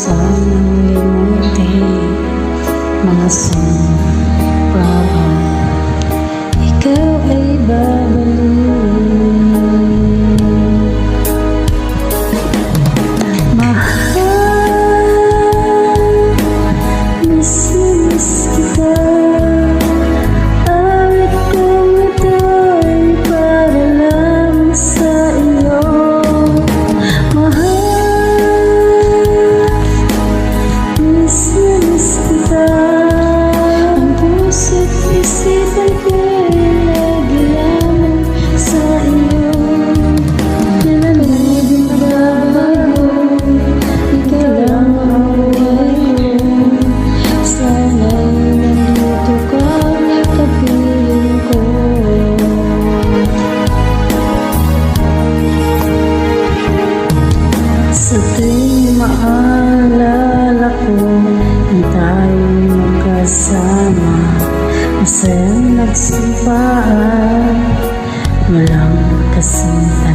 sanang limutin mga sumbrahang ikaw ay babalik. Mahal, miss na miss kita. Awit kong ito'y para lang sa iyo. Mahal, miss na miss kita. Ang puso't isipan ko'y lagi lamang sa iyo. Kailan mo din magbabago, ikaw lang ang buhay ko. Sana'y nandito ka, kapiling ko. Sa tuwing maalala ko na tayo'y magkasama, masayang nagsumpaan, walang kasing